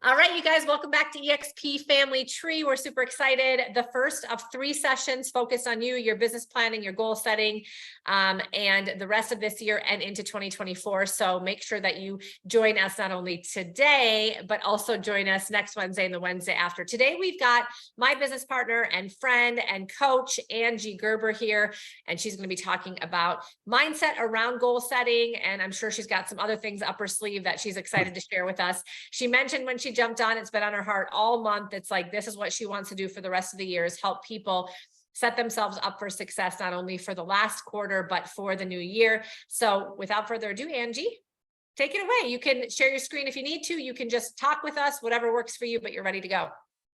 All right, you guys, welcome back to EXP Family Tree. We're super excited. The first of 3 sessions focused on you, your business planning, your goal setting, and the rest of this year and into 2024. So make sure that you join us not only today, but also join us next Wednesday and the Wednesday after. Today, we've got my business partner and friend and coach, Angie Gerber here, and she's going to be talking about mindset around goal setting. And I'm sure she's got some other things up her sleeve that she's excited to share with us. She mentioned when she jumped on, it's been on her heart all month. It's like, this is what she wants to do for the rest of the year, is help people set themselves up for success, not only for the last quarter, but for the new year. So without further ado, Angie, take it away. You can share your screen if you need to. You can just talk with us, whatever works for you, but you're ready to go.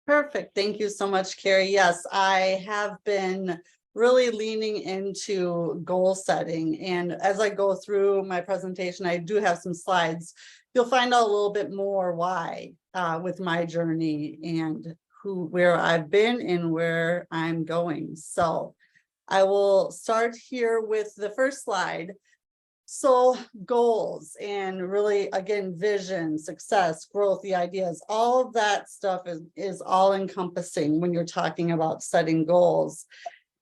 Perfect. Thank you so much, Cari. Yes, I have been really leaning into goal setting. And as I go through my presentation, I do have some slides. You'll find out a little bit more why with my journey and where I've been and where I'm going. So I will start here with the first slide. So goals and really, again, vision, success, growth, the ideas, all of that stuff is all encompassing when you're talking about setting goals.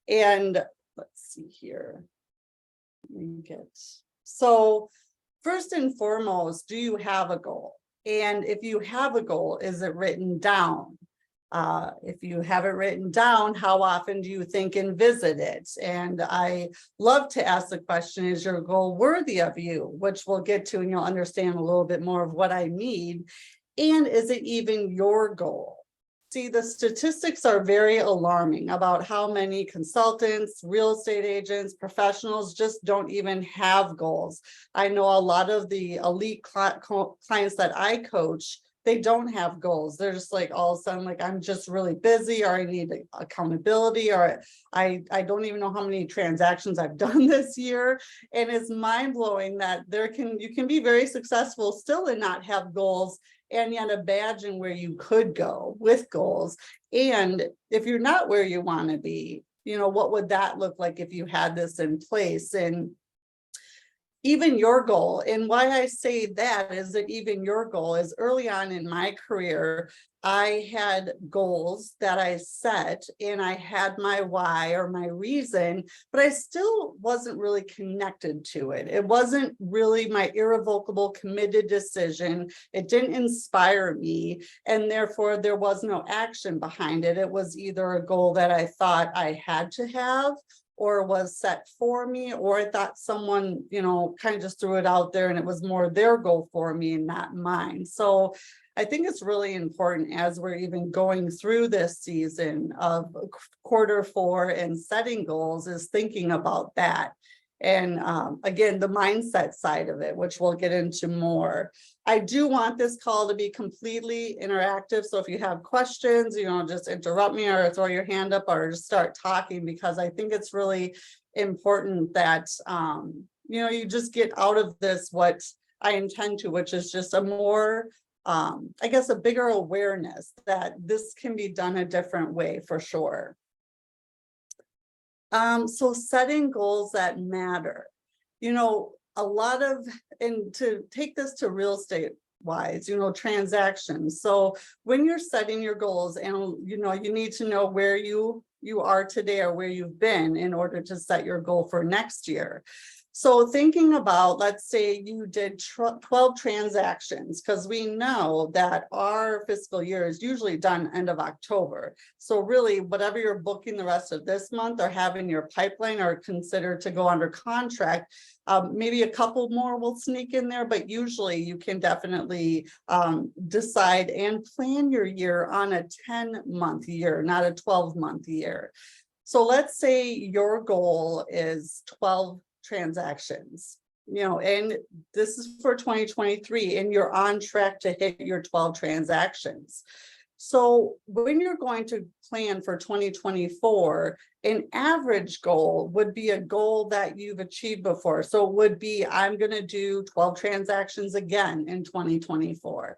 And let's see here. So first and foremost, do you have a goal? And if you have a goal, is it written down? If you have it written down, how often do you think and visit it? And I love to ask the question, is your goal worthy of you? Which we'll get to, and you'll understand a little bit more of what I mean. And is it even your goal? See, the statistics are very alarming about how many consultants, real estate agents, professionals just don't even have goals. I know a lot of the elite clients that I coach, they don't have goals. They're just like, all of a sudden, like, I'm just really busy, or I need accountability, or I don't even know how many transactions I've done this year. And it's mind blowing that you can be very successful still and not have goals, and yet imagine where you could go with goals. And if you're not where you want to be, what would that look like if you had this in place? And even your goal, and why I say that is that even your goal is, early on in my career, I had goals that I set and I had my why or my reason, but I still wasn't really connected to it. It wasn't really my irrevocable committed decision. It didn't inspire me, and therefore there was no action behind it. It was either a goal that I thought I had to have, or was set for me, or I thought someone, kind of just threw it out there and it was more their goal for me and not mine. So I think it's really important, as we're even going through this season of Q4 and setting goals, is thinking about that. And again, the mindset side of it, which we'll get into more. I do want this call to be completely interactive. So if you have questions, just interrupt me or throw your hand up or just start talking, because I think it's really important that, you just get out of this what I intend to, which is just a more, I guess, a bigger awareness that this can be done a different way for sure. So setting goals that matter, a lot of, and to take this to real estate wise, transactions. So when you're setting your goals, and, you need to know where you are today or where you've been in order to set your goal for next year. So thinking about, let's say you did 12 transactions, because we know that our fiscal year is usually done end of October. So really, whatever you're booking the rest of this month or have in your pipeline or considered to go under contract, maybe a couple more will sneak in there, but usually you can definitely decide and plan your year on a 10-month year, not a 12-month year. So let's say your goal is 12 transactions, and this is for 2023, and you're on track to hit your 12 transactions. So when you're going to plan for 2024, an average goal would be a goal that you've achieved before. So it would be, I'm going to do 12 transactions again in 2024.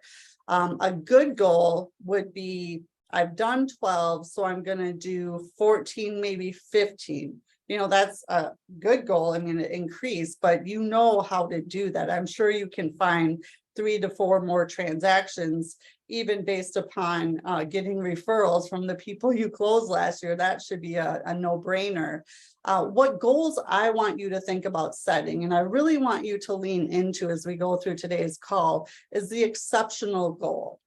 A good goal would be, I've done 12, so I'm going to do 14, maybe 15. That's a good goal. I'm going to increase, but how to do that. I'm sure you can find 3 to 4 more transactions, even based upon getting referrals from the people you closed last year. That should be a no-brainer. What goals I want you to think about setting, and I really want you to lean into as we go through today's call, is the exceptional goal.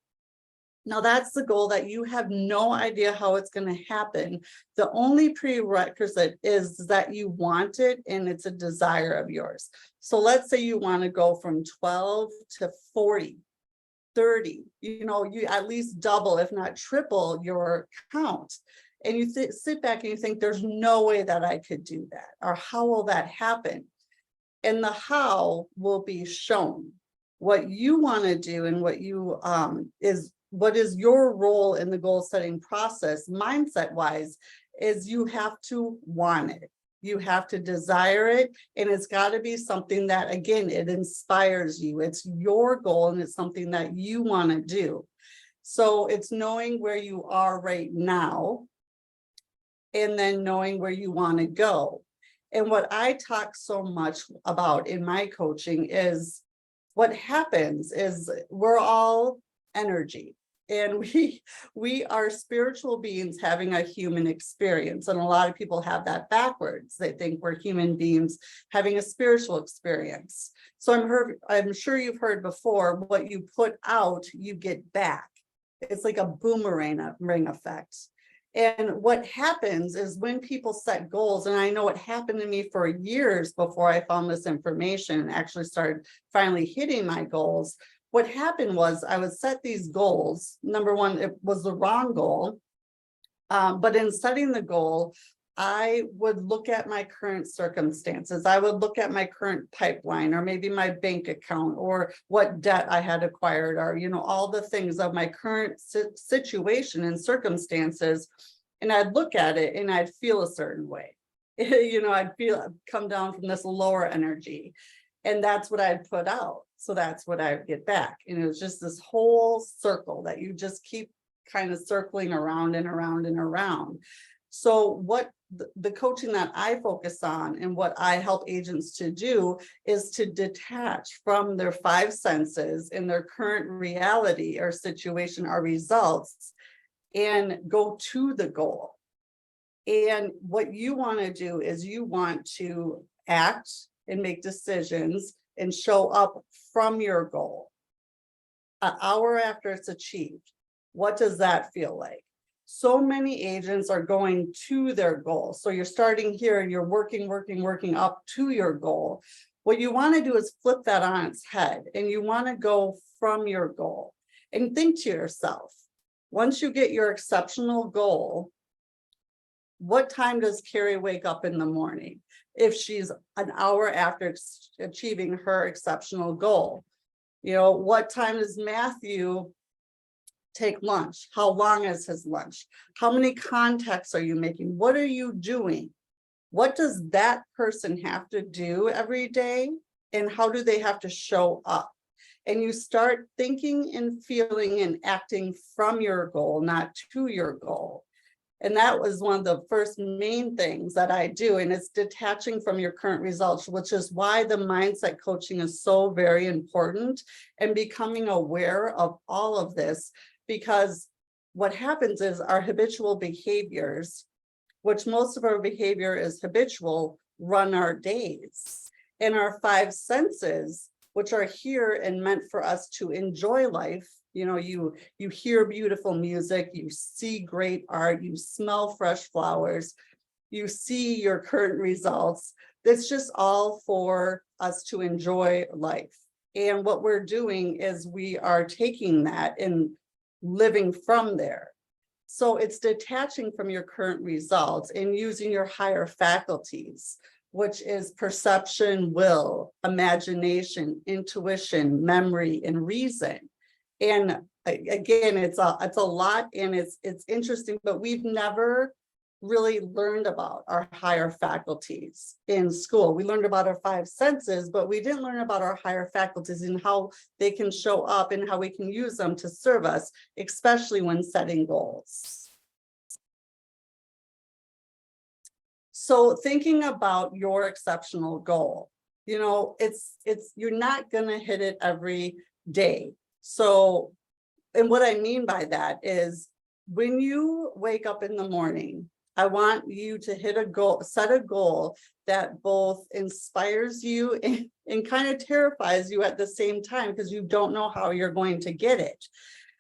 Now, that's the goal that you have no idea how it's going to happen. The only prerequisite is that you want it and it's a desire of yours. So let's say you want to go from 12 to 40, 30, you at least double, if not triple your count. And you sit back and you think, there's no way that I could do that. Or how will that happen? And the how will be shown. What you want to do and what you what is your role in the goal setting process, mindset wise, is you have to want it. You have to desire it. And it's got to be something that, again, it inspires you. It's your goal and it's something that you want to do. So it's knowing where you are right now and then knowing where you want to go. And what I talk so much about in my coaching is what happens is we're all energy. And we are spiritual beings having a human experience. And a lot of people have that backwards. They think we're human beings having a spiritual experience. So I'm sure you've heard before, what you put out, you get back. It's like a boomerang effect. And what happens is when people set goals, and I know it happened to me for years before I found this information and actually started finally hitting my goals. What happened was I would set these goals. Number one, it was the wrong goal. But in setting the goal, I would look at my current circumstances. I would look at my current pipeline, or maybe my bank account, or what debt I had acquired, or, all the things of my current situation and circumstances. And I'd look at it and I'd feel a certain way. I'd come down from this lower energy. And that's what I'd put out. So that's what I'd get back. And it was just this whole circle that you just keep kind of circling around and around and around. So what the coaching that I focus on and what I help agents to do is to detach from their 5 senses in their current reality or situation or results and go to the goal. And what you want to do is you want to act and make decisions and show up from your goal. An hour after it's achieved, what does that feel like? So many agents are going to their goal. So you're starting here and you're working up to your goal. What you want to do is flip that on its head, and you want to go from your goal and think to yourself, once you get your exceptional goal, what time does Cari wake up in the morning? If she's an hour after achieving her exceptional goal, what time does Matthew take lunch? How long is his lunch? How many contacts are you making? What are you doing? What does that person have to do every day? And how do they have to show up? And you start thinking and feeling and acting from your goal, not to your goal. And that was one of the first main things that I do. And it's detaching from your current results, which is why the mindset coaching is so very important, and becoming aware of all of this. Because what happens is our habitual behaviors, which most of our behavior is habitual, run our days. And our 5 senses, which are here and meant for us to enjoy life. You hear beautiful music, you see great art, you smell fresh flowers, you see your current results. It's just all for us to enjoy life. And what we're doing is we are taking that and living from there. So it's detaching from your current results and using your higher faculties, which is perception, will, imagination, intuition, memory, and reason. And again, it's a lot, and it's interesting, but we've never really learned about our higher faculties in school. We learned about our 5 senses, but we didn't learn about our higher faculties and how they can show up and how we can use them to serve us, especially when setting goals. So thinking about your exceptional goal, you're not going to hit it every day. So, and what I mean by that is when you wake up in the morning, I want you to hit a goal, set a goal that both inspires you and kind of terrifies you at the same time, because you don't know how you're going to get it.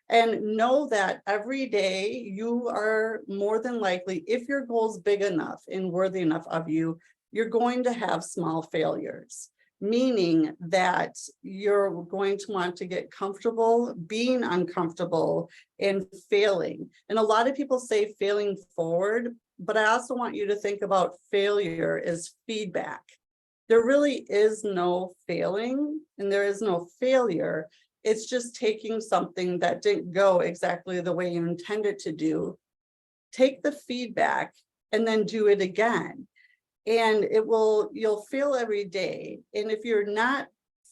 And know that every day you are more than likely, if your goal is big enough and worthy enough of you, you're going to have small failures, meaning that you're going to want to get comfortable being uncomfortable and failing. And a lot of people say failing forward, but I also want you to think about failure as feedback. There really is no failing and there is no failure. It's just taking something that didn't go exactly the way you intended to do, take the feedback and then do it again. And you'll fail every day. And if you're not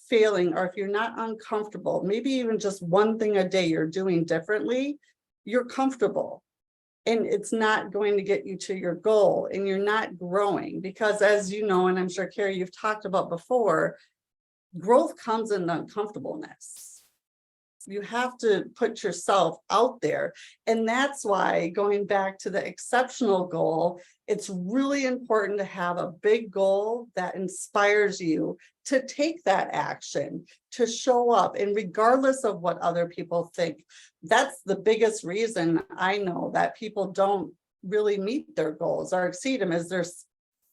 failing, or if you're not uncomfortable, maybe even just one thing a day you're doing differently, you're comfortable. And it's not going to get you to your goal, and you're not growing, because as you know, and I'm sure Cari, you've talked about before, growth comes in uncomfortableness. You have to put yourself out there. And that's why, going back to the exceptional goal, it's really important to have a big goal that inspires you to take that action, to show up. And regardless of what other people think, that's the biggest reason I know that people don't really meet their goals or exceed them, is there's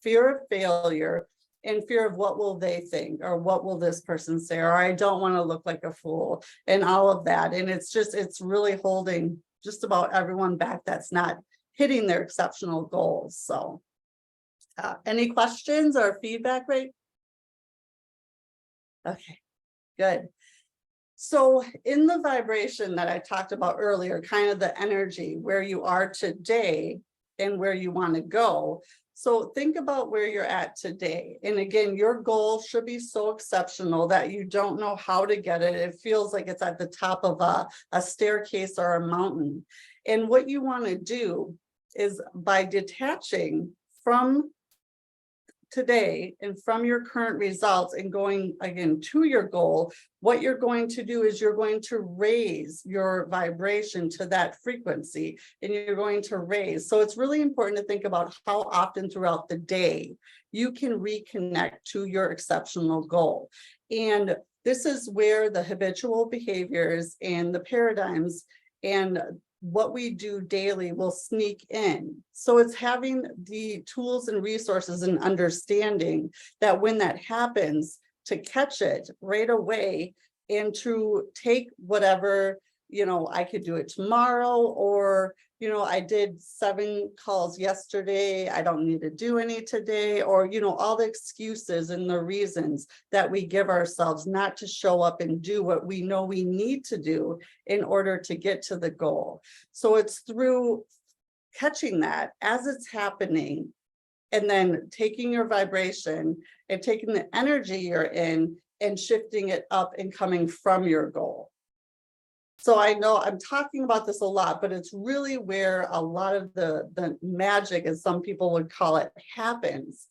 fear of failure and fear of what will they think, or what will this person say, or I don't want to look like a fool, and all of that. And it's really holding just about everyone back that's not hitting their exceptional goals. So any questions or feedback, right? Okay, good. So in the vibration that I talked about earlier, kind of the energy where you are today and where you want to go. So think about where you're at today. And again, your goal should be so exceptional that you don't know how to get it. It feels like it's at the top of a staircase or a mountain. And what you want to do is, by detaching from today and from your current results and going again to your goal, what you're going to do is you're going to raise your vibration to that frequency, and you're going to raise. So it's really important to think about how often throughout the day you can reconnect to your exceptional goal. And this is where the habitual behaviors and the paradigms and what we do daily will sneak in. So it's having the tools and resources and understanding that when that happens, to catch it right away and to take whatever, I could do it tomorrow, or, I did 7 calls yesterday, I don't need to do any today, or, all the excuses and the reasons that we give ourselves not to show up and do what we know we need to do in order to get to the goal. So it's through catching that as it's happening, and then taking your vibration and taking the energy you're in and shifting it up and coming from your goal. So I know I'm talking about this a lot, but it's really where a lot of the magic, as some people would call it, happens.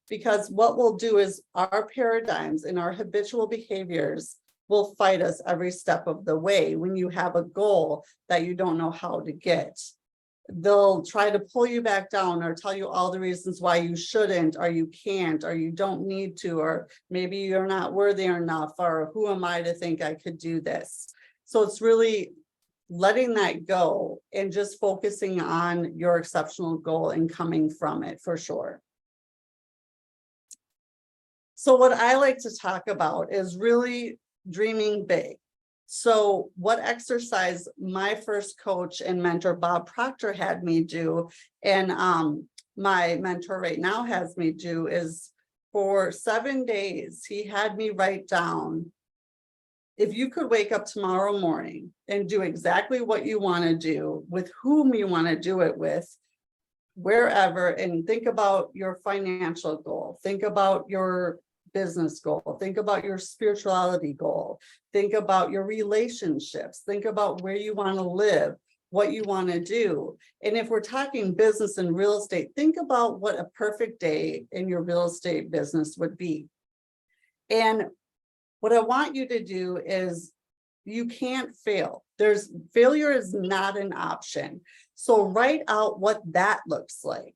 Because what we'll do is our paradigms and our habitual behaviors will fight us every step of the way. When you have a goal that you don't know how to get, they'll try to pull you back down or tell you all the reasons why you shouldn't, or you can't, or you don't need to, or maybe you're not worthy enough, or who am I to think I could do this? So it's really letting that go and just focusing on your exceptional goal and coming from it, for sure. So what I like to talk about is really dreaming big. So what exercise my first coach and mentor, Bob Proctor, had me do, and my mentor right now has me do, is for 7 days, he had me write down, if you could wake up tomorrow morning and do exactly what you want to do, with whom you want to do it with, wherever, and think about your financial goal, think about your business goal, think about your spirituality goal, think about your relationships, think about where you want to live, what you want to do. And if we're talking business and real estate, think about what a perfect day in your real estate business would be. And what I want you to do is you can't fail. Failure is not an option. So write out what that looks like.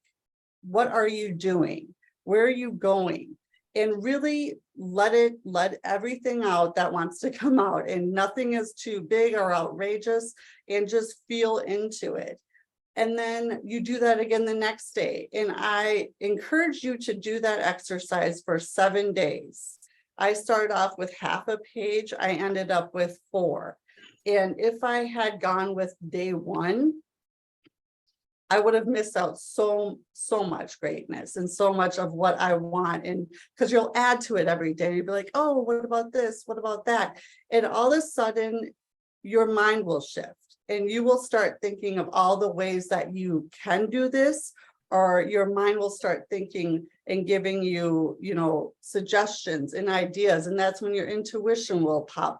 What are you doing? Where are you going? And really let everything out that wants to come out, and nothing is too big or outrageous, and just feel into it. And then you do that again the next day. And I encourage you to do that exercise for 7 days. I started off with half a page. I ended up with 4. And if I had gone with day 1, I would have missed out so much greatness and so much of what I want. And because you'll add to it every day, you'll be like, oh, what about this? What about that? And all of a sudden, your mind will shift and you will start thinking of all the ways that you can do this, or your mind will start thinking and giving you, suggestions and ideas. And that's when your intuition will pop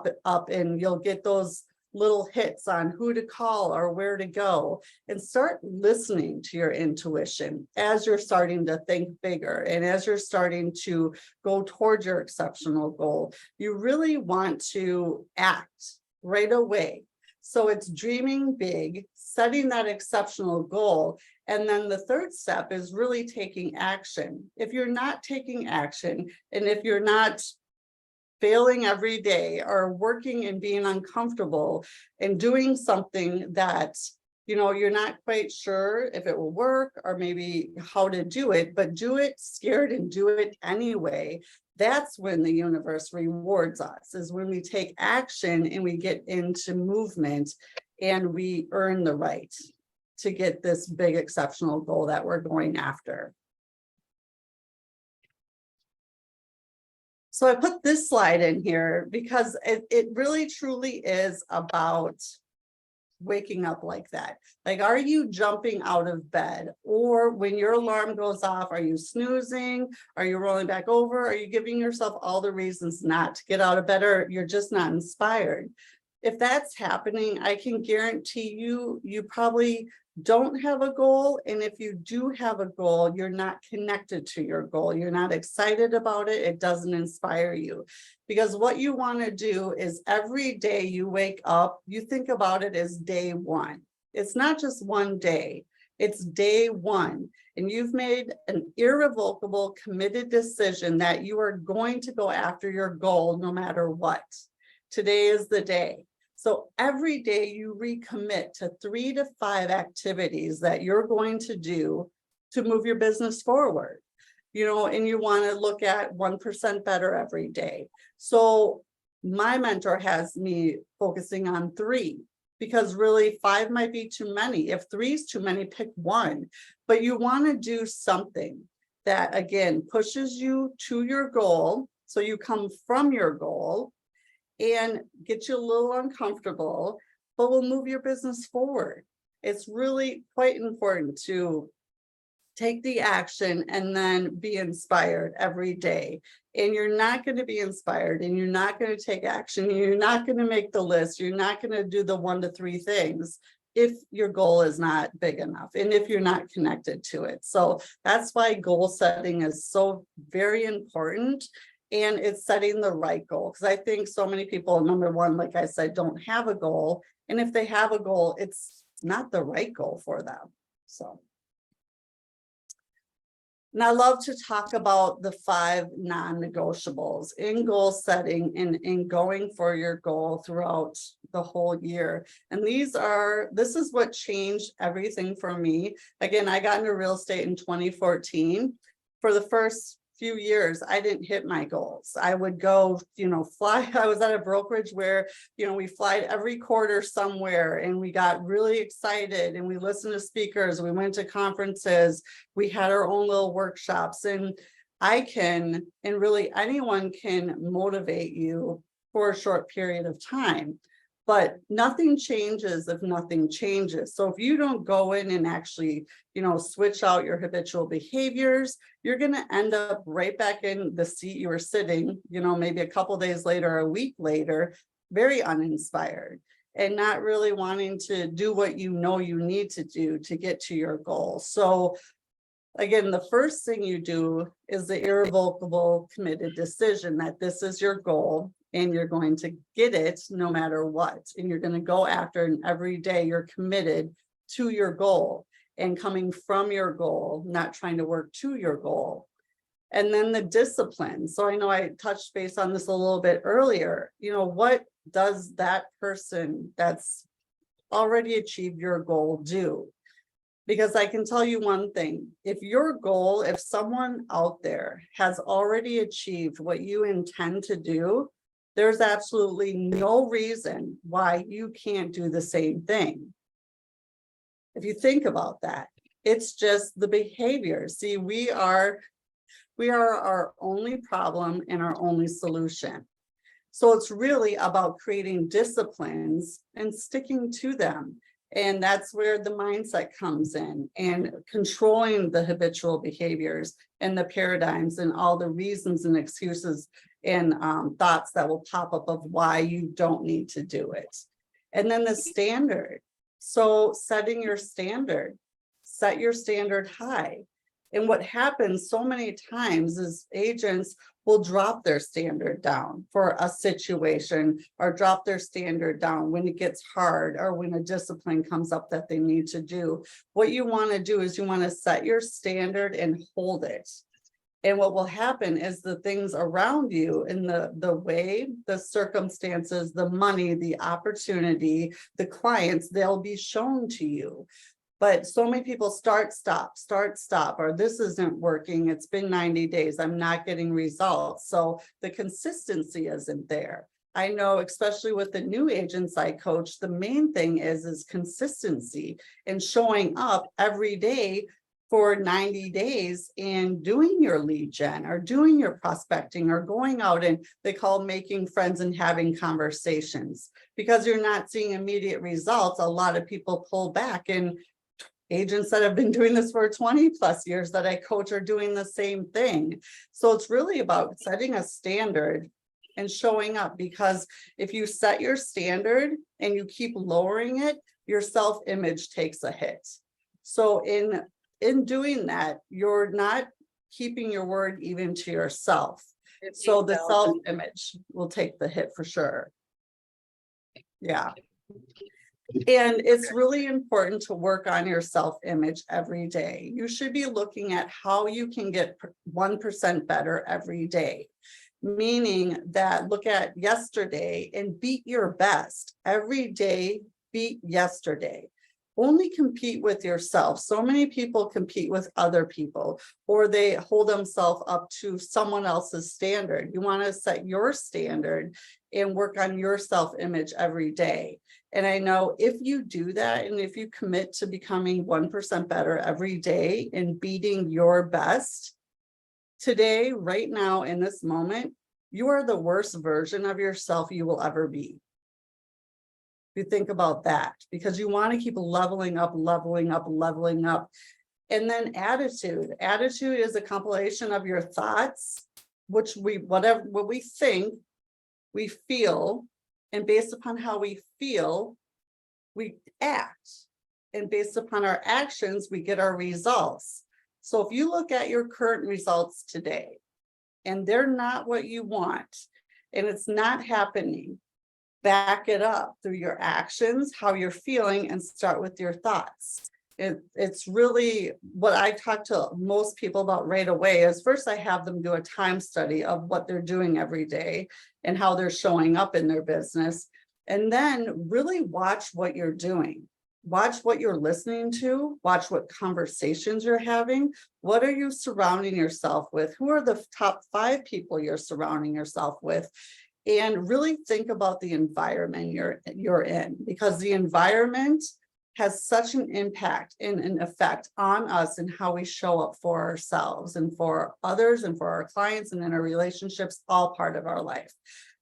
it up, and you'll get those little hits on who to call or where to go, and start listening to your intuition as you're starting to think bigger and as you're starting to go towards your exceptional goal. You really want to act right away. So it's dreaming big, setting that exceptional goal. And then the third step is really taking action. If you're not taking action, and if you're not failing every day or working and being uncomfortable and doing something that, you're not quite sure if it will work or maybe how to do it, but do it scared and do it anyway. That's when the universe rewards us, is when we take action and we get into movement and we earn the right to get this big exceptional goal that we're going after. So I put this slide in here because it really truly is about waking up like that. Like, are you jumping out of bed? Or when your alarm goes off, are you snoozing? Are you rolling back over? Are you giving yourself all the reasons not to get out of bed, or you're just not inspired? If that's happening, I can guarantee you probably don't have a goal. And if you do have a goal, you're not connected to your goal. You're not excited about it. It doesn't inspire you. Because what you want to do is every day you wake up, you think about it as day 1. It's not just one day, it's day 1. And you've made an irrevocable, committed decision that you are going to go after your goal no matter what. Today is the day. So every day you recommit to 3 to 5 activities that you're going to do to move your business forward, and you want to look at 1% better every day. So my mentor has me focusing on 3, because really 5 might be too many. If 3 is too many, pick 1, but you want to do something that again pushes you to your goal. So you come from your goal and get you a little uncomfortable, but will move your business forward. It's really quite important to take the action and then be inspired every day. And you're not going to be inspired, and you're not going to take action. You're not going to make the list. You're not going to do the 1 to 3 things if your goal is not big enough and if you're not connected to it. So that's why goal setting is so very important. And it's setting the right goal, because I think so many people, number one, like I said, don't have a goal. And if they have a goal, it's not the right goal for them. So, and I love to talk about the 5 non-negotiables in goal setting and in going for your goal throughout the whole year. And this is what changed everything for me. Again, I got into real estate in 2014. For the first few years, I didn't hit my goals. I would go, fly. I was at a brokerage where, we flied every quarter somewhere, and we got really excited, and we listened to speakers. We went to conferences. We had our own little workshops, and really anyone can motivate you for a short period of time. But nothing changes if nothing changes. So if you don't go in and actually, switch out your habitual behaviors, you're going to end up right back in the seat you were sitting, maybe a couple days later, or a week later, very uninspired and not really wanting to do what you need to do to get to your goal. So again, the first thing you do is the irrevocable committed decision that this is your goal. and you're going to get it no matter what. And you're going to go after, and every day you're committed to your goal and coming from your goal, not trying to work to your goal. And then the discipline. So I know I touched base on this a little bit earlier. You know, what does that person that's already achieved your goal do? Because I can tell you one thing, if someone out there has already achieved what you intend to do, there's absolutely no reason why you can't do the same thing. If you think about that, it's just the behavior. See, we are our only problem and our only solution. So it's really about creating disciplines and sticking to them. And that's where the mindset comes in, and controlling the habitual behaviors and the paradigms and all the reasons and excuses and thoughts that will pop up of why you don't need to do it. And then the standard. So setting your standard, set your standard high. And what happens so many times is agents will drop their standard down for a situation, or drop their standard down when it gets hard, or when a discipline comes up that they need to do. What you want to do is you want to set your standard and hold it. And what will happen is the things around you, in the way, the circumstances, the money, the opportunity, the clients, they'll be shown to you. But so many people start, stop, or this isn't working. It's been 90 days. I'm not getting results. So the consistency isn't there. I know, especially with the new agents I coach, the main thing is consistency and showing up every day for 90 days and doing your lead gen, or doing your prospecting, or going out, and they call making friends and having conversations. Because you're not seeing immediate results, a lot of people pull back, and agents that have been doing this for 20 plus years that I coach are doing the same thing. So it's really about setting a standard and showing up, because if you set your standard and you keep lowering it, your self-image takes a hit. So in doing that, you're not keeping your word even to yourself. So the self-image will take the hit for sure. Yeah. And it's really important to work on your self-image every day. You should be looking at how you can get 1% better every day. Meaning that look at yesterday and beat your best. Every day, beat yesterday. Only compete with yourself. So many people compete with other people, or they hold themselves up to someone else's standard. You want to set your standard and work on your self-image every day. And I know if you do that, and if you commit to becoming 1% better every day and beating your best, today, right now, in this moment, you are the worst version of yourself you will ever be. You think about that, because you want to keep leveling up. And then attitude. Attitude is a compilation of your thoughts, what we think, we feel, and based upon how we feel, we act. And based upon our actions, we get our results. So if you look at your current results today, and they're not what you want, and it's not happening, back it up through your actions, how you're feeling, and start with your thoughts. It's really what I talk to most people about right away is, first I have them do a time study of what they're doing every day and how they're showing up in their business. And then really watch what you're doing. Watch what you're listening to, watch what conversations you're having. What are you surrounding yourself with? Who are the top 5 people you're surrounding yourself with? And really think about the environment you're in, because the environment has such an impact and an effect on us and how we show up for ourselves and for others and for our clients and in our relationships, all part of our life.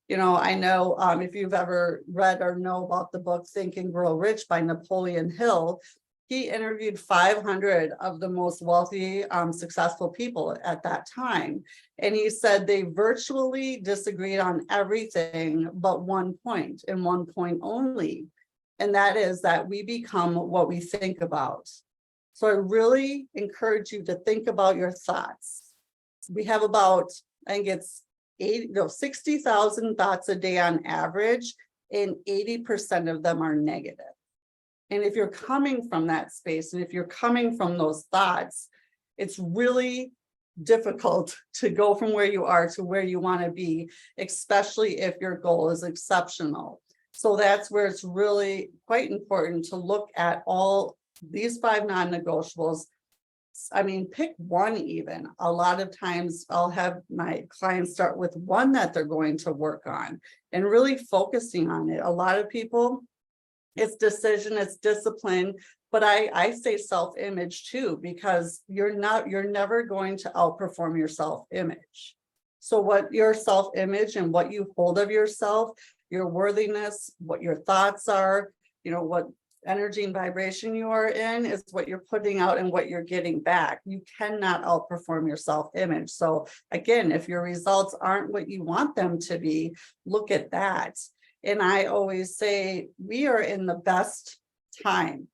You know, I know if you've ever read or know about the book Think and Grow Rich by Napoleon Hill, he interviewed 500 of the most wealthy, successful people at that time. And he said they virtually disagreed on everything but one point, and one point only. And that is that we become what we think about. So I really encourage you to think about your thoughts. We have about, I think it's 60,000 thoughts a day on average, and 80% of them are negative. And if you're coming from that space, and if you're coming from those thoughts, it's really difficult to go from where you are to where you want to be, especially if your goal is exceptional. So that's where it's really quite important to look at all these 5 non-negotiables. I mean, pick one even. A lot of times I'll have my clients start with one that they're going to work on and really focusing on it. A lot of people, it's decision, it's discipline, but I say self-image too, because you're never going to outperform your self-image. So what your self-image and what you hold of yourself, your worthiness, what your thoughts are, what energy and vibration you are in is what you're putting out and what you're getting back. You cannot outperform your self-image. So again, if your results aren't what you want them to be, look at that. And I always say we are in the best time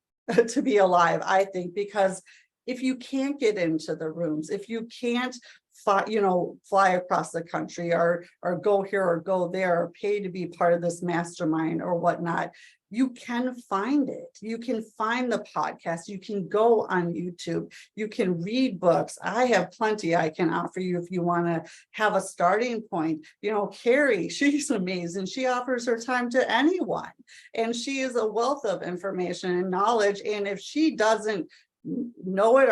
to be alive, I think, because if you can't get into the rooms, if you can't fly across the country or go here or go there or pay to be part of this mastermind or whatnot, you can find it. You can find the podcast. You can go on YouTube. You can read books. I have plenty I can offer you if you want to have a starting point. Cari, she's amazing. She offers her time to anyone. And she is a wealth of information and knowledge. And if she doesn't know it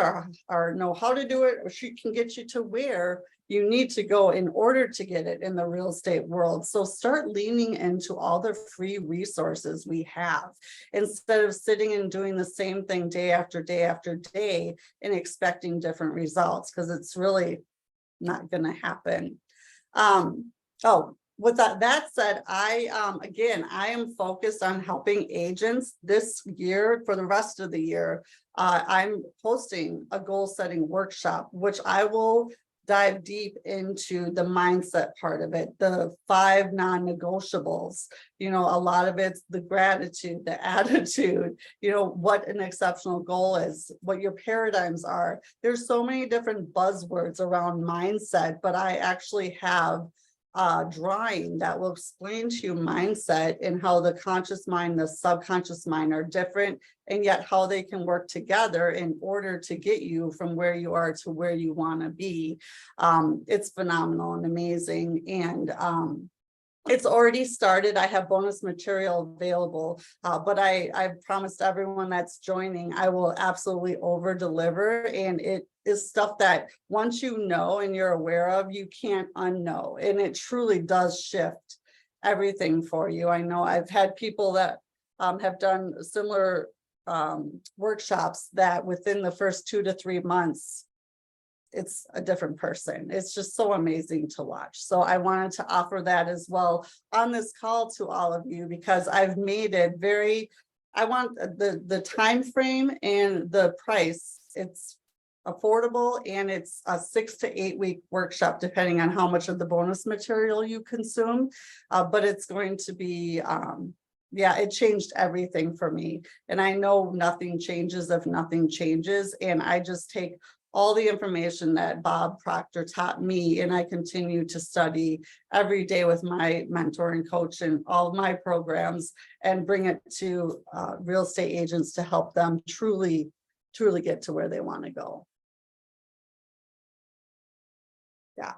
or know how to do it, or she can get you to where you need to go in order to get it in the real estate world. So start leaning into all the free resources we have instead of sitting and doing the same thing day after day after day and expecting different results, because it's really not going to happen. With that said, I am focused on helping agents this year. For the rest of the year, I'm hosting a goal setting workshop, which I will dive deep into the mindset part of it, the 5 non-negotiables. A lot of it's the gratitude, the attitude, what an exceptional goal is, what your paradigms are. There's so many different buzzwords around mindset, but I actually have drawing that will explain to you mindset and how the conscious mind, the subconscious mind are different, and yet how they can work together in order to get you from where you are to where you want to be. It's phenomenal and amazing. And it's already started. I have bonus material available, but I promised everyone that's joining, I will absolutely over deliver. And it is stuff that once you know and you're aware of, you can't unknow. And it truly does shift everything for you. I know I've had people that have done similar workshops that within the first 2 to 3 months, it's a different person. It's just so amazing to watch. So I wanted to offer that as well on this call to all of you, because I've made it I want the time frame and the price. It's affordable, and it's a 6 to 8 week workshop, depending on how much of the bonus material you consume. But it's going to be, it changed everything for me. And I know nothing changes if nothing changes. And I just take all the information that Bob Proctor taught me, and I continue to study every day with my mentor and coach and all of my programs, and bring it to real estate agents to help them truly get to where they want to go. Yeah.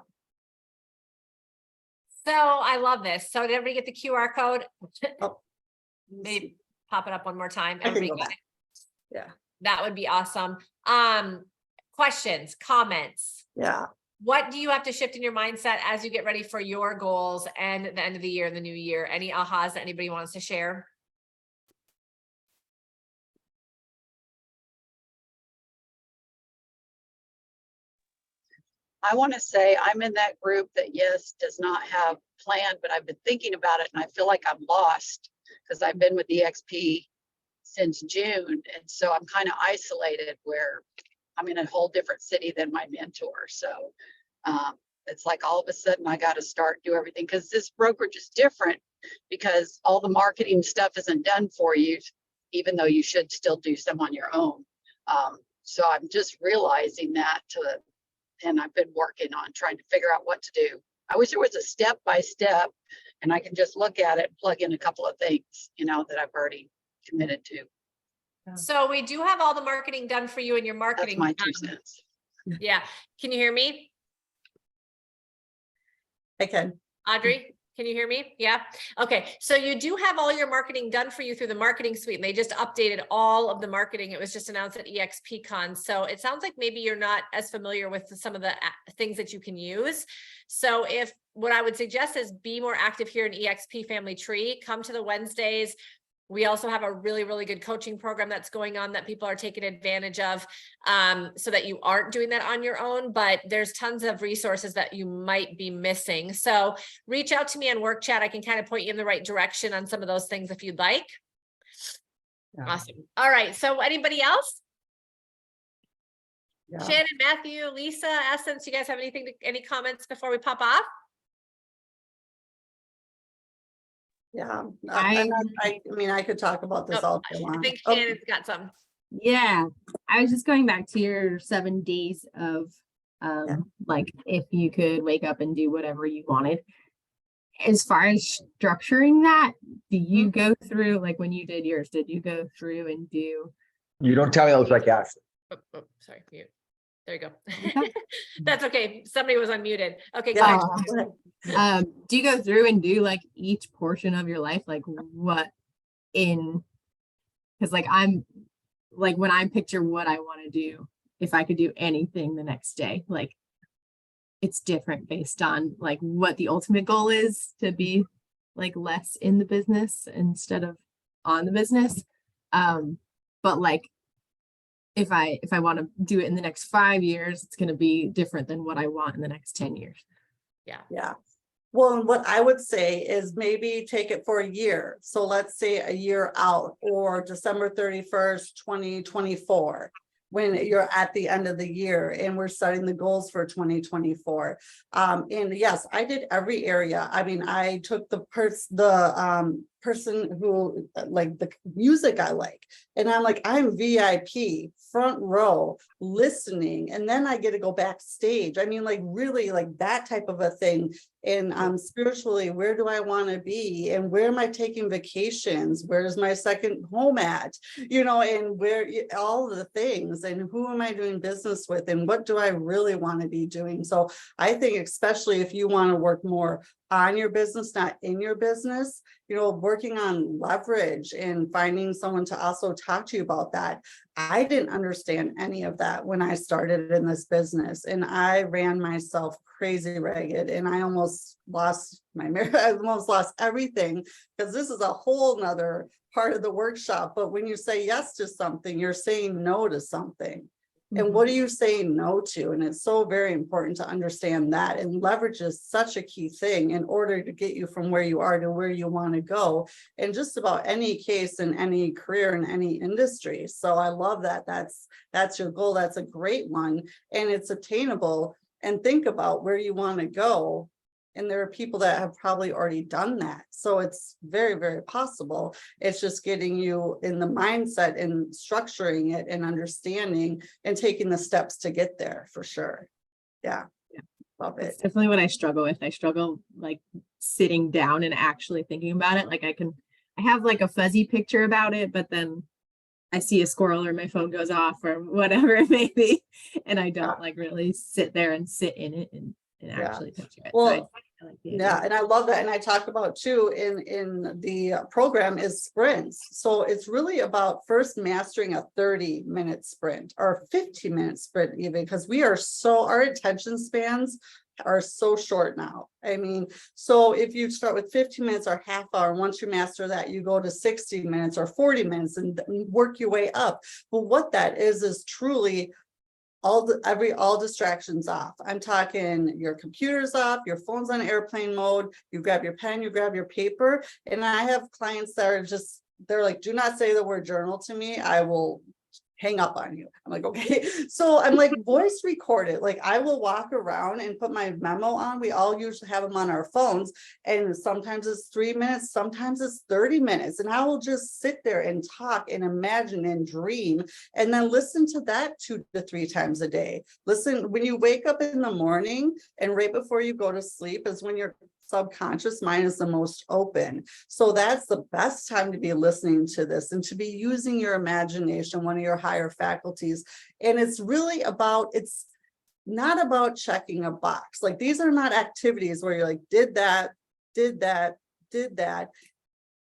So I love this. So did everybody get the QR code? Oh. Maybe pop it up one more time. I can Everybody go got back. it? Yeah. That would be awesome. Questions, comments. Yeah. What do you have to shift in your mindset as you get ready for your goals and the end of the year, the new year? Any ahas that anybody wants to share? I want to say I'm in that group that, yes, does not have plan, but I've been thinking about it, and I feel like I'm lost because I've been with EXP since June. And so I'm kind of isolated, where I'm in a whole different city than my mentor. So it's like all of a sudden I got to do everything, because this brokerage is different, because all the marketing stuff isn't done for you, even though you should still do some on your own. So I'm just realizing that, and I've been working on trying to figure out what to do. I wish there was a step by step and I can just look at it, plug in a couple of things, you know, that I've already committed to. So we do have all the marketing done for you in your That's marketing. my 2 cents. Yeah. Can you hear me? I can. Audrey, can you hear me? Yeah. Okay. So you do have all your marketing done for you through the marketing suite, and they just updated all of the marketing. It was just announced at EXPCon. So it sounds like maybe you're not as familiar with some of the things that you can use. So if what I would suggest is be more active here in EXP Family Tree, come to the Wednesdays. We also have a really, really good coaching program that's going on that people are taking advantage of, so that you aren't doing that on your own, but there's tons of resources that you might be missing. So reach out to me on work chat. I can kind of point you in the right direction on some of those things if you'd like. Yeah. Awesome. All right. So anybody else? Yeah. Shannon, Matthew, Lisa, Essence, you guys have any comments before we pop off? Yeah. I mean, I could talk about this Oh, all day I long. think Oh, Shannon's got some. Yeah, I was just going back to your 7 days of like if you could wake up and do whatever you wanted. As far as structuring that, do you go through, like when you did yours, did you go through and do? You don't tell me I look like Ashley. Oh, sorry, mute. There you go. Okay. That's okay. Somebody was unmuted. Okay, go ahead. yeah. Go ahead. Do you go through and do like each portion of your life, like what in, because like I'm like when I picture what I want to do, if I could do anything the next day, like it's different based on like what the ultimate goal is to be like less in the business instead of on the business. But like if I want to do it in the next 5 years, it's going to be different than what I want in the next 10 years. Yeah. Well, and what I would say is maybe take it for a year. So let's say a year out or December 31st, 2024, when you're at the end of the year and we're setting the goals for 2024. And yes, I did every area. I mean, I took the person who like the music I like, and I'm like, I'm VIP, front row, listening, and then I get to go backstage. I mean, like really like that type of a thing. And spiritually, where do I want to be, and where am I taking vacations? Where's my second home at? You know, and where all the things, and who am I doing business with, and what do I really want to be doing? So I think especially if you want to work more on your business, not in your business, you know, working on leverage and finding someone to also talk to you about that. I didn't understand any of that when I started in this business, and I ran myself crazy ragged, and I almost lost my marriage. I almost lost everything, because this is a whole nother part of the workshop. But when you say yes to something, you're saying no to something. And what are you saying no to? And it's so very important to understand that. And leverage is such a key thing in order to get you from where you are to where you want to go. And just about any case in any career in any industry. So I love that. That's your goal. That's a great one. And it's attainable. And think about where you want to go. And there are people that have probably already done that. So it's very, very possible. It's just getting you in the mindset and structuring it and understanding and taking the steps to get there for sure. Yeah. Love it. It's definitely what I struggle with. I struggle like sitting down and actually thinking about it. Like I have like a fuzzy picture about it, but then I see a squirrel or my phone goes off or whatever it may be. And I don't like really sit there and sit in it and actually picture it. Well, so I like the yeah, idea. and I love that. And I talk about too in the program is sprints. So it's really about first mastering a 30-minute sprint or 15-minute sprint even, because our attention spans are so short now. I mean, so if you start with 15 minutes or half hour, once you master that, you go to 60 minutes or 40 minutes and work your way up. But what that is truly all distractions off. I'm talking your computer's off, your phone's on airplane mode, you grab your pen, you grab your paper. And I have clients that are they're like, do not say the word journal to me. I will hang up on you. I'm like, okay. So I'm like, voice record it. Like I will walk around and put my memo on. We all usually have them on our phones. And sometimes it's 3 minutes, sometimes it's 30 minutes. And I will just sit there and talk and imagine and dream and then listen to that 2 to 3 times a day. Listen, when you wake up in the morning and right before you go to sleep is when your subconscious mind is the most open. So that's the best time to be listening to this and to be using your imagination, one of your higher faculties. And it's really about, it's not about checking a box. Like these are not activities where you're like, did that, did that, did that.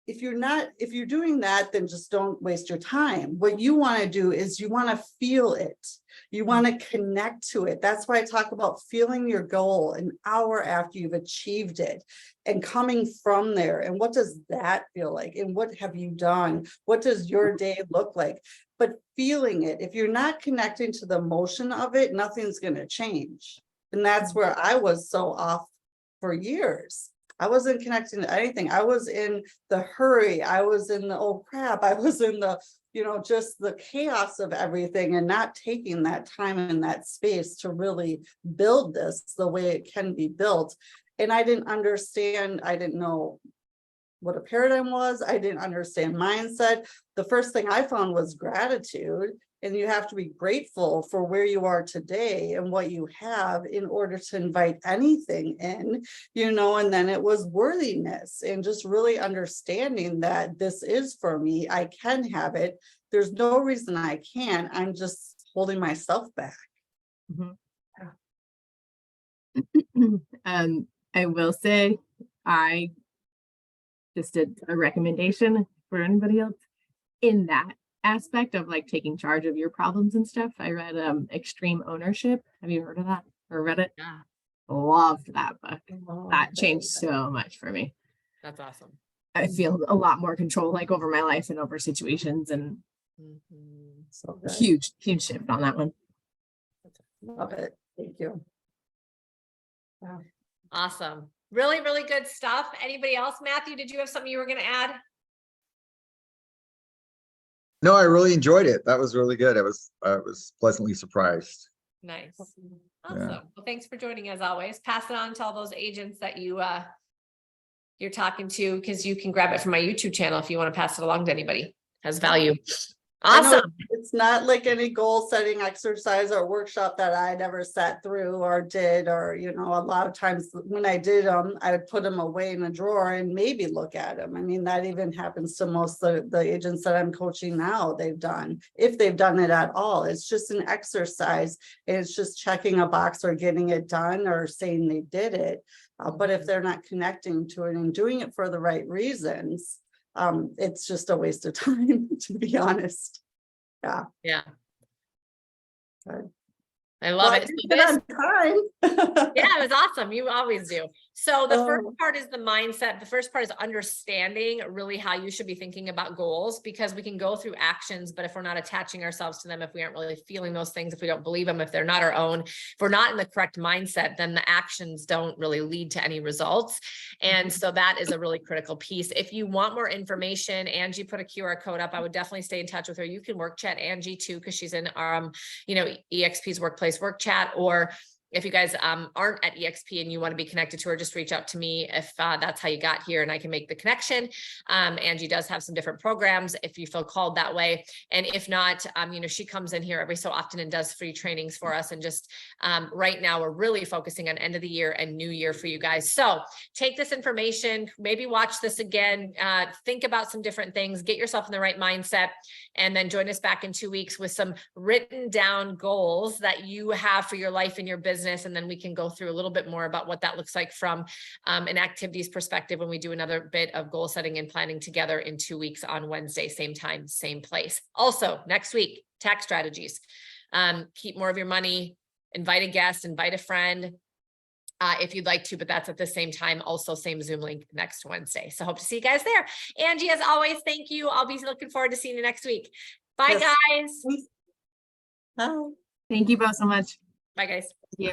If you're doing that, then just don't waste your time. What you want to do is you want to feel it. You want to connect to it. That's why I talk about feeling your goal an hour after you've achieved it and coming from there. And what does that feel like? And what have you done? What does your day look like? But feeling it, if you're not connecting to the emotion of it, nothing's going to change. And that's where I was so off for years. I wasn't connecting to anything. I was in the hurry. I was in the, oh crap. I was in the, just the chaos of everything and not taking that time and that space to really build this the way it can be built. And I didn't understand. I didn't know what a paradigm was. I didn't understand mindset. The first thing I found was gratitude. And you have to be grateful for where you are today and what you have in order to invite anything in, and then it was worthiness and just really understanding that this is for me. I can have it. There's no reason I can't. I'm just holding myself back. I will say, I just did a recommendation for anybody else in that aspect of like taking charge of your problems and stuff. I read Extreme Ownership. Have you heard of that or read it? Yeah, Loved that book. That changed so much for me. that's awesome. I feel a lot more control like over my life and over situations, and So good. huge shift on that one. Love it. Thank you. Wow. Awesome. Really, really good stuff. Anybody else? Matthew, did you have something you were going to add? No, I really enjoyed it. That was really good. I was pleasantly surprised. Nice. Awesome. Yeah. Well, thanks for joining as always. Pass it on to all those agents that you're talking to, because you can grab it from my YouTube channel if you want to pass it along to anybody. Has value. I know Awesome. it's not like any goal setting exercise or workshop that I never sat through or did, or, a lot of times when I did them, I would put them away in a drawer and maybe look at them. I mean, that even happens to most of the agents that I'm coaching now, if they've done it at all. It's just an exercise. And it's just checking a box or getting it done or saying they did it. But if they're not connecting to it and doing it for the right reasons, it's just a waste of time, to be honest. Yeah. Good. I love it. So this, On time. yeah, it was awesome. You always do. So the first Oh. part is the mindset. The first part is understanding really how you should be thinking about goals, because we can go through actions, but if we're not attaching ourselves to them, if we aren't really feeling those things, if we don't believe them, if they're not our own, if we're not in the correct mindset, then the actions don't really lead to any results. And so that is a really critical piece. If you want more information, Angie put a QR code up. I would definitely stay in touch with her. You can work chat Angie too, because she's in EXP's workplace work chat, or if you guys aren't at EXP and you want to be connected to her, just reach out to me if that's how you got here and I can make the connection. Angie does have some different programs if you feel called that way. And if not, she comes in here every so often and does free trainings for us. And just right now we're really focusing on end of the year and new year for you guys. So take this information, maybe watch this again, think about some different things, get yourself in the right mindset, and then join us back in 2 weeks with some written down goals that you have for your life and your business. And then we can go through a little bit more about what that looks like from an activities perspective when we do another bit of goal setting and planning together in 2 weeks on Wednesday, same time, same place. Also next week, tax strategies. Keep more of your money, invite a guest, invite a friend if you'd like to, but that's at the same time, also same Zoom link next Wednesday. So hope to see you guys there. Angie, as always, thank you. I'll be looking forward to seeing you next week. Bye, Yes. guys. Bye. Thank you both so much. Bye, guys. Yeah.